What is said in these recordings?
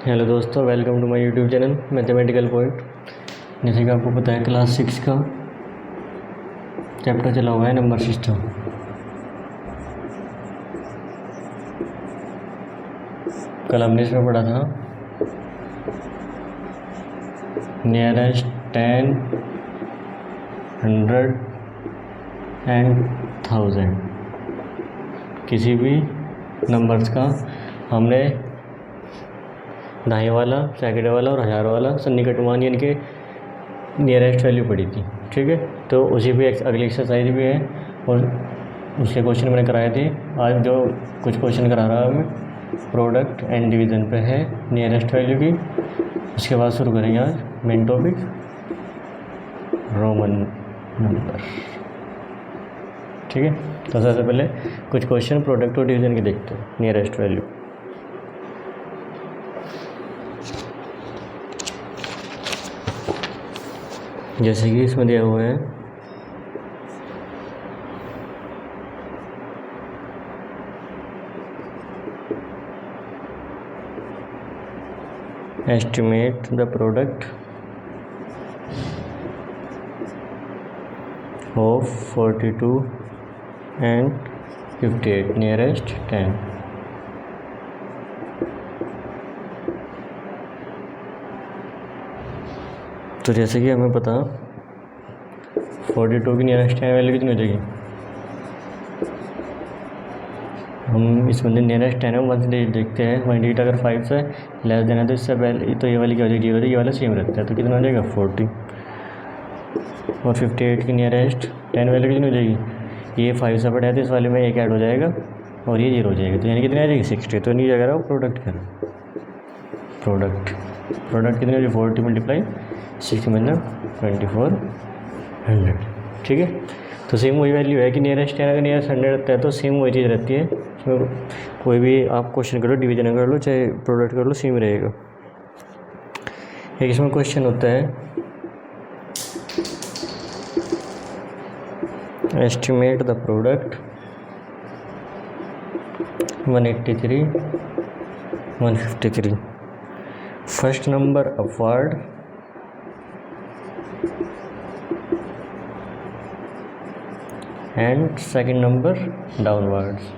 Hello दोस्तों, welcome to my YouTube channel mathematical point. जैसे कि आपको पता है क्लास 6 का चैप्टर चला हुआ है नंबर सिस्टम। कल हमने इसमें पढ़ा था नियरेस्ट 10, 100 एंड 1000 किसी भी नंबर्स का हमने ढाई वाला, सैकड़े वाला और हज़ार वाला सन्निकट मान यानी कि नियरेस्ट वैल्यू पड़ी थी। ठीक है, तो उसी पे अगली एक्सरसाइज भी है और उसके क्वेश्चन मैंने कराए थे। आज जो कुछ क्वेश्चन करा रहा हूँ मैं प्रोडक्ट एंड डिवीज़न पे है नियरेस्ट वैल्यू की। उसके बाद शुरू करेंगे आज मेन टॉपिक रोमन नंबर। ठीक है, तो सबसे पहले कुछ क्वेश्चन प्रोडक्ट और डिवीज़न के देखते हैं नियरेस्ट वैल्यू। जैसे कि इसमें दिया हुआ है estimate the product of 42 and 58 nearest 10। तो जैसे कि हमें पता 42 की नियरेस्ट 10 वैल्यू कितनी हो जाएगी। हम इसमें नियरेस्ट 10 में 1 से देखते हैं। 1 अगर 5 से लेस देना तो इससे पहले तो ये वाली क्या हो जाएगी, 0 ये वाला सेम रहता है, तो कितना हो जाएगा 40। और 58 की नियरेस्ट 10 वैल्यू कितनी हो जाएगी, ये 5 से बढ़ा है तो इस वाले में एक ऐड हो जाएगा और ये 0 हो जाएगा, तो यानी कितनी आ जाएगी 60। तो नहीं जाएगा वो प्रोडक्ट का प्रोडक्ट कितनी हो जाएगी 40 मल्टीप्लाई 60 मतलब 2400। ठीक है, तो सेम वही वैल्यू है कि नियरेस्ट 10 अगर नियरेस्ट 100 रहता है तो सेम वही चीज़ रहती है। इसमें कोई भी आप क्वेश्चन करो, डिवीजन कर लो चाहे प्रोडक्ट कर लो, सेम रहेगा। एक इसमें क्वेश्चन होता है estimate the product 183 153 first number upward and second number downwards.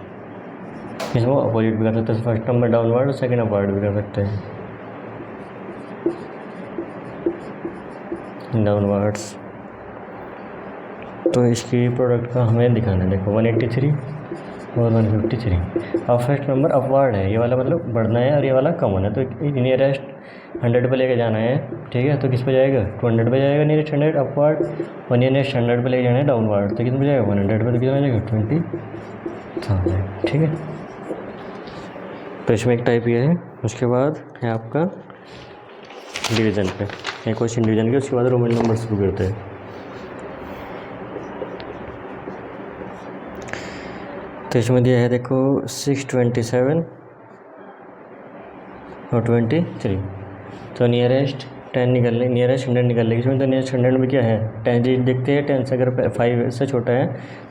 इसमें अपोजिट भी कर सकते हैं, फर्स्ट नंबर डाउनवर्ड और सेकंड अपवर्ड भी कर सकते हैं डाउनवर्ड्स। तो इसकी प्रोडक्ट का हमें दिखाना है, देखो 183 और 153। अब फर्स्ट नंबर अपवर्ड है, ये वाला मतलब बढ़ना है और ये वाला कम होना है, तो नियरेस्ट 100 पे लेके जाना है। ठीक है, तो किस पे जाएगा 200 पे जाएगा नियरेस्ट 100 अपवर्ड, और नियरेस्ट 100 पे लेके जाना है डाउनवर्ड, तो कितना पे जाएगा 100 पे, तो कितना जाएगा 20,000। ठीक है, तो इसमें एक टाइप ये है। उसके बाद है आपका डिवीज़न पे, एक क्वेश्चन डिवीज़न के, उसके बाद रोमन नंबर शुरू करते हैं। तो इसमें दिया है देखो 627 और 23। तो नियरेस्ट 10 निकल लेंगे, नियरेस्ट 100 निकल लेंगे। इसमें तो नियरेस्ट 100 में क्या है 10 देखते हैं, 10 से अगर 5 से छोटा है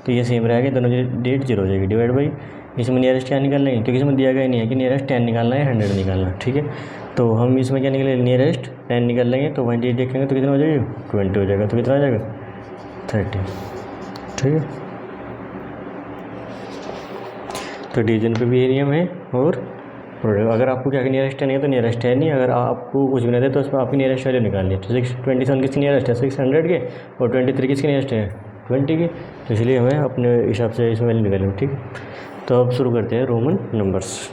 तो ये सेम रहेगा, दोनों डेट 0 हो जाएगी। डिवाइड बाई इसमें नियरेस्ट क्या निकल लेंगे, क्योंकि इसमें दिया गया नहीं है कि नियरेस्ट 10 निकालना है 100 निकालना। ठीक है, तो हम इसमें क्या निकलेंगे नियरेस्ट 10 निकल लेंगे, तो 1 देखेंगे तो कितना हो जाएगा 20 हो जाएगा, तो कितना आ जाएगा 30। ठीक है, तो डिवीजन पे भी ये नियम है। और अगर आपको क्या नियरेस्ट 10 है तो नियरेस्ट है नहीं, अगर आपको कुछ भी नहीं दे तो उसमें आपकी नियरेस्ट वैल्यू निकालनी है। तो 627 किसकी नियरेस्ट है 600 के, और 23 किसकी नियरेस्ट है 20 की, तो इसलिए हमें अपने हिसाब से इसमें वैल्यू निकालेंगे। ठीक है, तो अब शुरू करते हैं रोमन नंबर्स।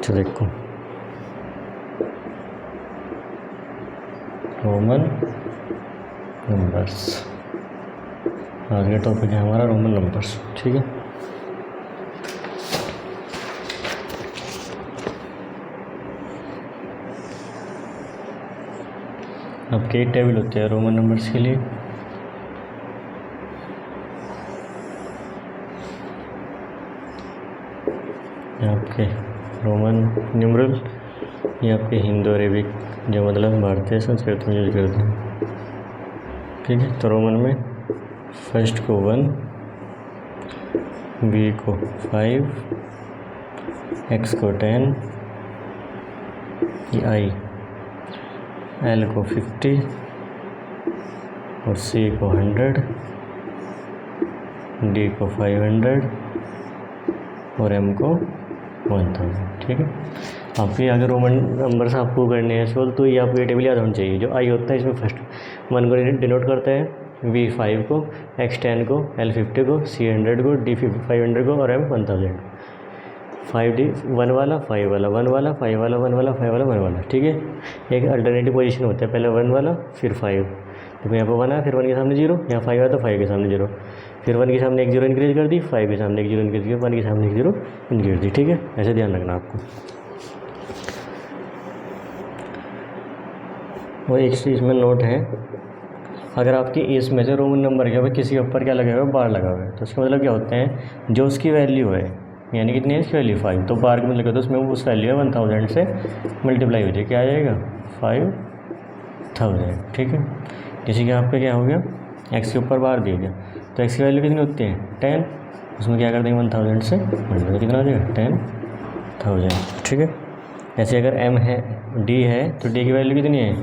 तो देखो रोमन नंबर्स, आज का टॉपिक है हमारा रोमन नंबर्स। ठीक है, अब कई टेबल होते हैं रोमन नंबर्स के लिए। आपके रोमन न्यूमरल, ये आपके हिंदू अरेबिक जो मतलब भारतीय संस्कृत में यूज करते हैं। ठीक है, तो रोमन में फर्स्ट को 1, बी को 5, एक्स को 10, आई एल को 50 और सी को 100, डी को 500 और एम को 1000। ठीक है, आपके अगर रोमन नंबर्स आपको करने हैं सोल्व तो ये आपको ये टेबल याद होनी चाहिए। जो आई होता है इसमें फर्स्ट 1 को डिनोट करता है, वी 5 को, एक्स 10 को, एल 50 को, सी 100 को, डी 500 को और एम 1000। 5 डी 1 वाला 5 वाला 1 वाला 5 वाला 1 वाला 5 वाला 1 वाला। ठीक है, एक अल्टरनेटिव पोजीशन होता है, पहले 1 वाला फिर 5। देखो यहाँ पर 1 आया, फिर 1 के सामने 0, यहाँ 5 आया तो 5 के सामने 0, फिर 1 के सामने एक 0 इंक्रीज कर दी, 5 के सामने एक 0 इंक्रीज किया, 1 के सामने एक 0 इंक्रीज दी। ठीक है, ऐसे ध्यान रखना आपको। वो एक चीज़ में नोट है, अगर आपकी इस में से रोमन नंबर के ऊपर किसी के ऊपर क्या लगा हुआ है, बार लगा हुआ है, तो उसका मतलब क्या होता है, जो उसकी वैल्यू है यानी कितनी है इसकी वैल्यू 5, तो बार के मतलब तो उसमें उस वैल्यू है 1000 से मल्टीप्लाई हो जाए, क्या आ जाएगा 5000। ठीक है, जैसे कि आपका क्या हो गया, एक्स के ऊपर बार दिया गया, तो एक्स की वैल्यू कितनी होती है 10, उसमें क्या कर देंगे 1000 से मल्टीप्लाई, कितना आ जाएगा 10,000। ठीक है, ऐसे अगर एम है, डी है, तो डी की वैल्यू कितनी है,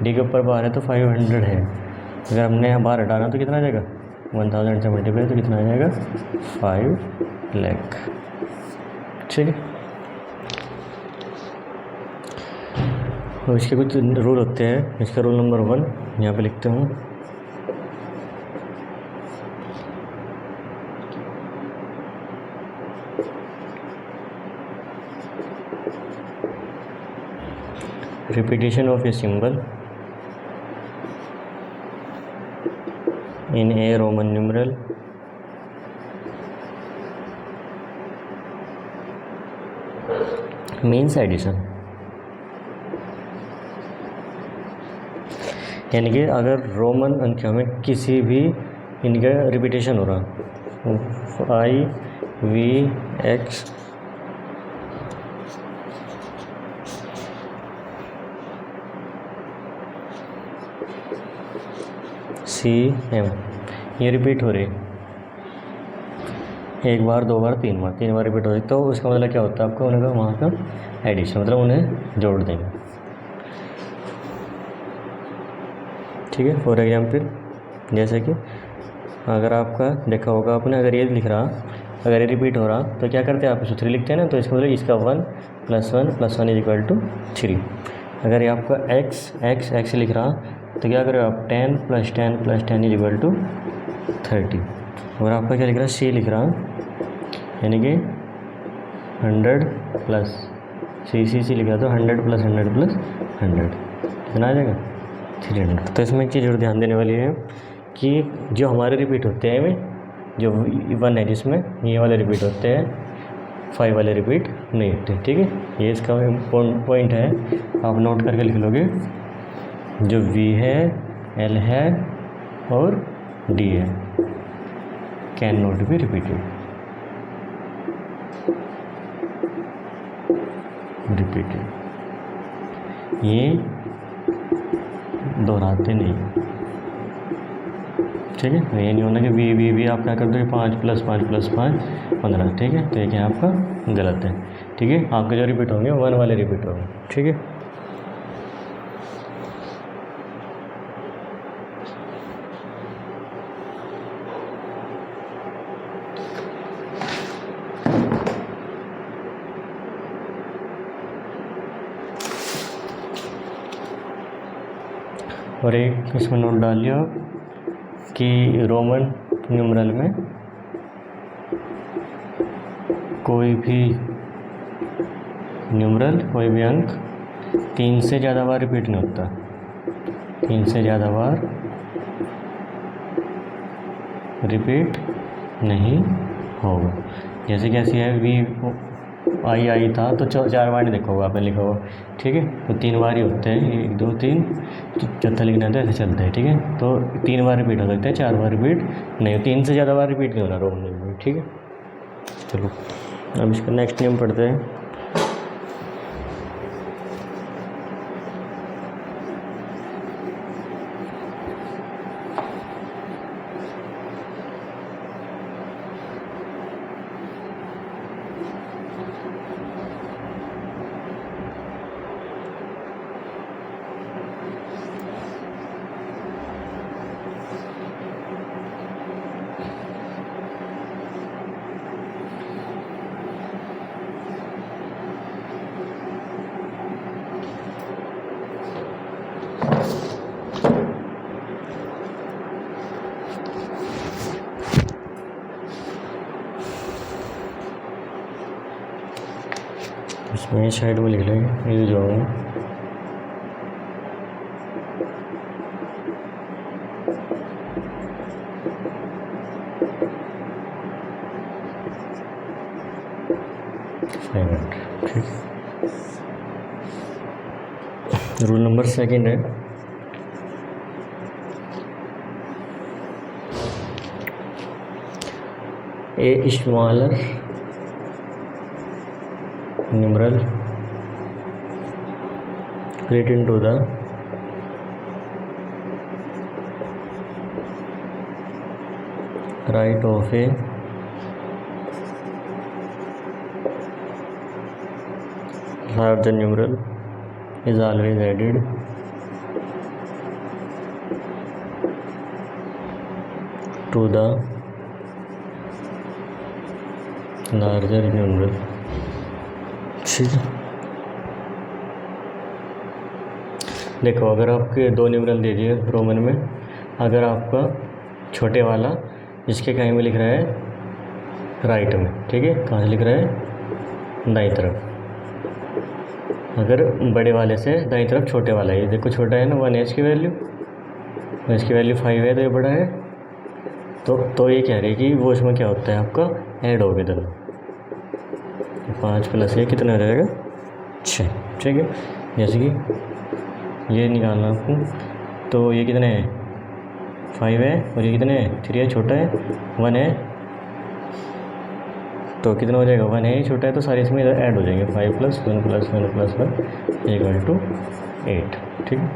डी के ऊपर बार है तो 500 है, अगर हमने यहाँ बार हटाना तो कितना आ जाएगा 1000 से मल्टीप्लाई, तो कितना आ जाएगा 5 लाख। ठीक है, और इसके कुछ रूल होते हैं। इसका रूल नंबर 1 यहाँ पे लिखते हूँ, repetition of a symbol in a Roman numeral means addition। यानी कि अगर रोमन अंकों में किसी भी इनका रिपीटेशन हो रहा, आई वी एक्स सी एम, ये रिपीट हो रही, एक बार 2 बार 3 बार 3 बार रिपीट हो रही, तो उसका मतलब क्या होता है, आपको उनका वहाँ का एडिशन, मतलब उन्हें जोड़ देंगे। ठीक है, फॉर एग्जाम्पल जैसे कि अगर आपका देखा होगा आपने, अगर ये लिख रहा, अगर ये रिपीट हो रहा तो क्या करते हैं आप, 3 लिखते हैं ना, तो इसका मतलब इसका 1 + 1 + 1 = 3। अगर ये आपका x लिख रहा तो क्या करें आप 10 + 10 + 10 = 30। और आपका क्या लिख रहा है, सी लिख रहा यानी कि 100 प्लस सी लिख रहा तो 100 + 100 + 100 कितना आ जाएगा 300। तो इसमें एक चीज़ और ध्यान देने वाली है कि जो हमारे रिपीट होते हैं, जो 1 है जिसमें ये वाले रिपीट होते हैं, 5 वाले रिपीट नहीं होते। ठीक है, ये इसका पॉइंट है, आप नोट करके लिख लोगे। जो V है, L है और D है, कैन नॉट बी रिपीटेड। ये दोहराते नहीं। ठीक है, ये नहीं होना कि वी आप क्या कर दोगे 5 + 5 + 5 15। ठीक है, तो ये क्या आपका गलत है। ठीक है, आपके जो रिपीट होंगे 1 वाले रिपीट होंगे। ठीक है, और एक इसमें नोट डाल लिया कि रोमन न्यूमरल में कोई भी न्यूमरल कोई भी अंक 3 से ज़्यादा बार रिपीट नहीं होता, 3 से ज़्यादा बार रिपीट नहीं होगा। जैसे कैसी है वी आई था तो 4 बार नहीं देखा होगा आपने लिखा होगा, ठीक है। तो 3 बार ही होते हैं, 1 2 3, चौथा लिखना है तो ऐसे चलता है, ठीक है। तो 3 बार रिपीट हो सकते हैं, 4 बार रिपीट नहीं, 3 से ज़्यादा बार रिपीट नहीं होना रोमन न्यूमरल में, ठीक है। चलो अब इसका नेक्स्ट नियम पढ़ते हैं। इसमें साइड में लिख लेंगे ये जो है ठीक। रूल नंबर 2 है a smaller numeral fit into the right of a larger numeral is always added to the larger numeral, ठीक है। देखो अगर आपके 2 न्यूमरल दे दिए रोमन में, अगर आपका छोटे वाला इसके कहीं में लिख रहा है राइट में, ठीक है, कहाँ से लिख रहा है दाईं तरफ, अगर बड़े वाले से दाईं तरफ छोटे वाला है, ये देखो छोटा है ना 1 है इसकी वैल्यू, और इसकी वैल्यू 5 है तो ये बड़ा है, तो ये कह रही है कि वो इसमें क्या होता है आपका ऐड हो गया दोनों, 5 + 1 कितना हो जाएगा 6, ठीक है। जैसे कि ये निकालना आपको, तो ये कितने हैं 5 है और ये कितने हैं 3 है, छोटा है 1 है, तो कितना हो जाएगा 1 है, छोटा है, तो सारे इसमें ऐड हो जाएंगे 5 + 1 + 1 + 1 = 8, ठीक है।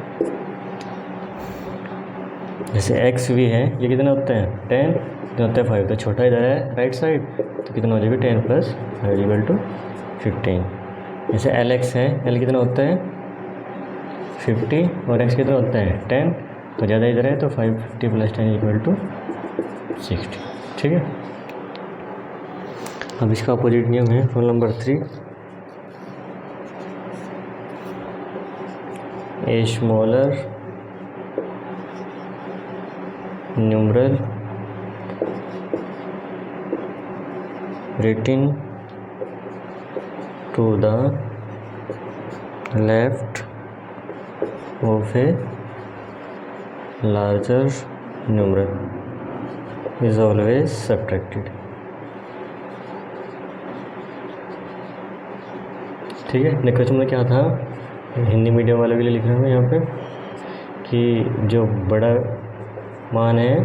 जैसे एक्स भी है, ये कितना होता है 10, कितना होता है 5, तो छोटा इधर है राइट साइड, तो कितना हो जाएगा 10 + 5 = 15। जैसे एल एक्स है, एल कितना होता है 50 और एक्स कितना होता है 10, तो ज़्यादा इधर है तो 50 + 10 = 60, ठीक है। अब इसका अपोजिट नियम है rule number 3, a smaller numeral written to the left of a larger numeral is always subtracted, ठीक है। देखो तुमने क्या था, हिंदी मीडियम वाले के लिए लिख रहा हूँ यहाँ पे कि जो बड़ा मान है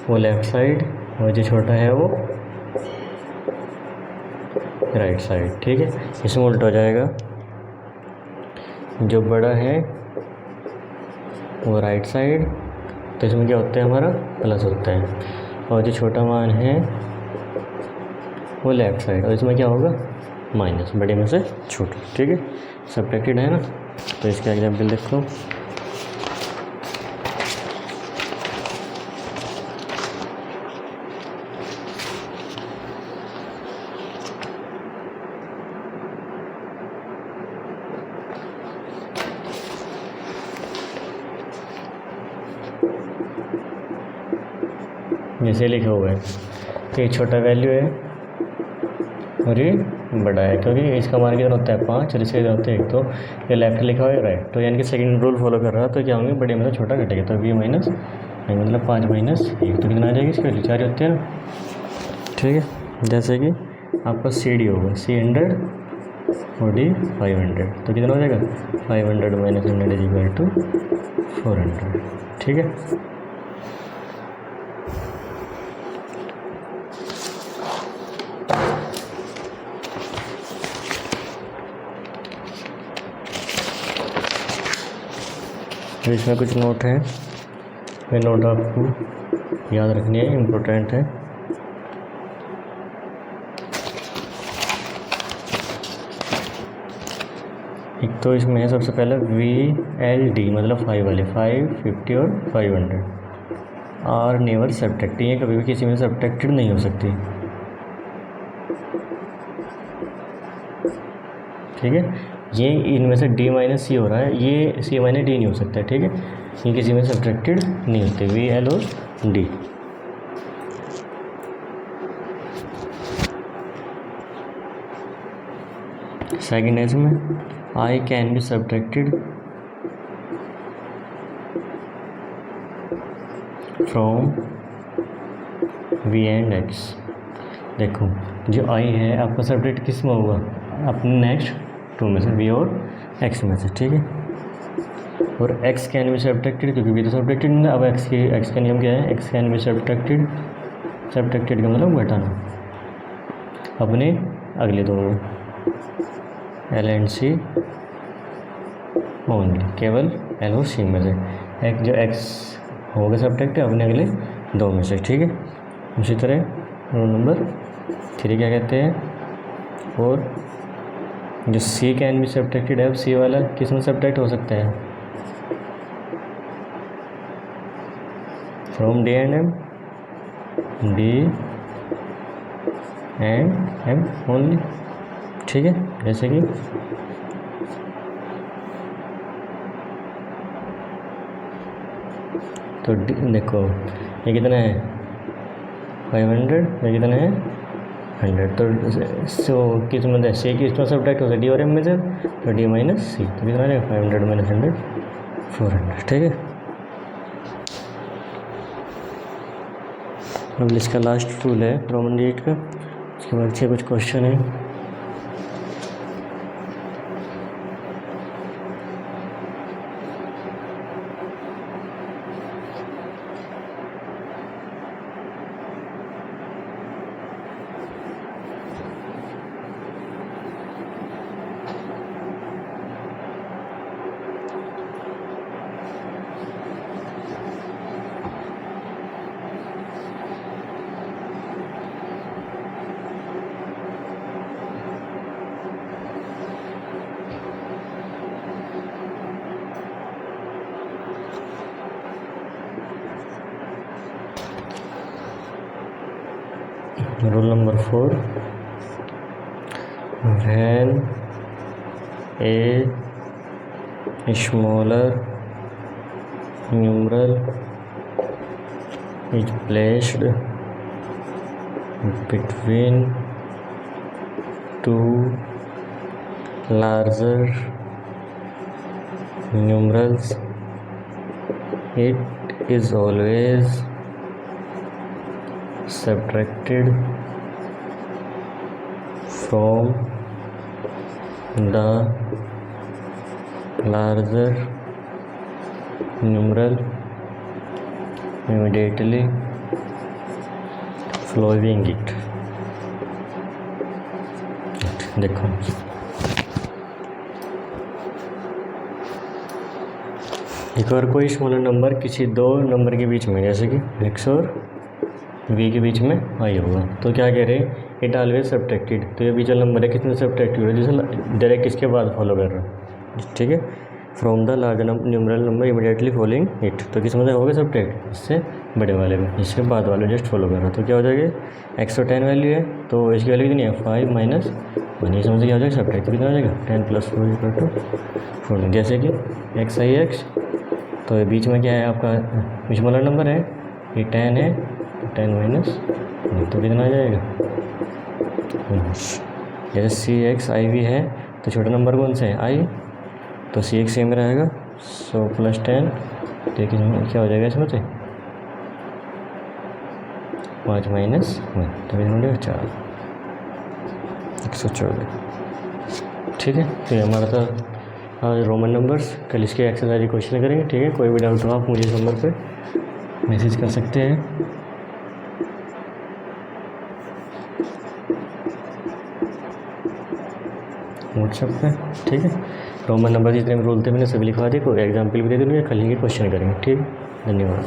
वो लेफ़्ट साइड और जो छोटा है वो राइट साइड, ठीक है। इसमें उल्टा हो जाएगा, जो बड़ा है वो राइट साइड, तो इसमें क्या होता है हमारा प्लस होता है, और जो छोटा मान है वो लेफ़्ट साइड, और इसमें क्या होगा माइनस, बड़े में से छोटा, ठीक है। सब्ट्रैक्टेड है ना, तो इसका एग्जाम्पल देखो, जैसे लिखा हुआ है, तो ये छोटा वैल्यू है और ये बड़ा है, क्योंकि इसका मान कितना होता है 5 और इसका कितना होता है 1, तो ये लेफ्ट लिखा हुआ है राइट, तो यानी कि सेकंड रूल फॉलो कर रहा है, तो क्या होंगे बड़े मतलब छोटा घटेगा, तो v माइनस आई मतलब 5 माइनस 1, तो कितना आ जाएगी इसकी वैल्यू 4 होते हैं ना। ठीक है, जैसे कि आपका सी डी होगा 300 और डी 500, तो कितना हो जाएगा 500 माइनस 100 इज इक्वल टू 400। ठीक है, तो इसमें कुछ नोट है, ये नोट आपको याद रखनी है, इम्पोर्टेंट है। एक तो इसमें है सबसे पहले VLD मतलब 5 वाले 5, 50 और 500 आर नेवर सब्ट्रैक्टिंग, ये कभी भी किसी में सब्ट्रैक्टेड नहीं हो सकती। ठीक है, ये इनमें से D माइनस सी हो रहा है, ये C माइनस D नहीं हो सकता। ठीक है, ये किसी में सब्ट्रैक्टेड नहीं होते VL और D। सेकेंड है इसमें I can be subtracted from V and X। देखो जो I है आपका सब्ट्रैक्ट किस में होगा, अपने नेक्स्ट 2 में से, V और X में से। ठीक है, और X कैन बी सब्ट्रैक्टेड, क्योंकि V तो सब्ट्रैक्टेड नहीं है, अब X का नियम क्या है, X can be subtracted, subtracted का मतलब घटाना, अपने अगले 2 में L एंड C ओनली, केवल L और C में से, एक जो X होगा सब्ट्रैक्ट अपने अगले 2 में से। ठीक है, उसी तरह रूल नंबर 3 क्या कहते हैं, और जो C कैन बी सब्ट्रैक्टेड है, अब C वाला किस में सब्ट्रैक्ट हो सकता है, from D and M, D and M only. ठीक है, जैसे कि तो देखो ये कितना है 500, ये कितना है 100, तो सो किस में है C किस में सब्ट्रैक्ट होता है D और M में से, तो D माइनस C, तो कितना है 500 माइनस 100 400। ठीक है, अब इसका लास्ट रूल है रोमन 8 का, उसके बाद से कुछ क्वेश्चन है। Rule number 4, when a smaller numeral is placed between 2 larger numerals, it is always subtracted from the larger numeral immediately following it। देखो एक और कोई स्मॉलर नंबर किसी 2 नंबर के बीच में, जैसे कि X और V के बीच में आई होगा, तो क्या कह रहे हैं इट ऑलवेज सब्ट्रैक्टेड, तो ये बीच वाला नंबर है कितने सब्ट्रैक्टेड है, जैसे डायरेक्ट इसके बाद फॉलो कर रहा है। ठीक है, from the large numeral number immediately following it, तो किस मतलब होगा सब्ट्रैक्ट इससे बड़े वाले में, इसके बाद वाले जस्ट फॉलो कर रहा है, तो क्या हो जाएगा X तो 10 वैल्यू है, तो इसकी वैल्यू कितनी है 5 माइनस 1, ये समझ क्या हो जाएगा सब्ट्रैक्ट, कितना हो जाएगा 10 प्लस 4 इक्वल टू 4। जैसे कि X आई X, तो ये बीच में क्या है आपका स्मॉलर नंबर है, ये 10 है, 10 माइनस, तो कितना आ जाएगा जैसे सी एक्स आई भी है तो छोटा नंबर कौन सा है आई, तो सी एक्स सेम रहेगा। सो प्लस 10, देखिए क्या हो जाएगा इसमें से 5 माइनस 1, तो हो जाएगा 4, 114। ठीक है, तो ये हमारा था आज रोमन नंबर्स। कल इसके एक्सरसाइज क्वेश्चन करेंगे। ठीक है, कोई भी डाउट हो आप मुझे इस नंबर पे मैसेज कर सकते हैं व्हाट्सएप पे। ठीक है, रोमन नंबर जितने भी रूल थे मैंने सभी लिखवा दिए, कोई एग्जाम्पल भी दे दूँगा, कल ही क्वेश्चन करेंगे। ठीक, धन्यवाद।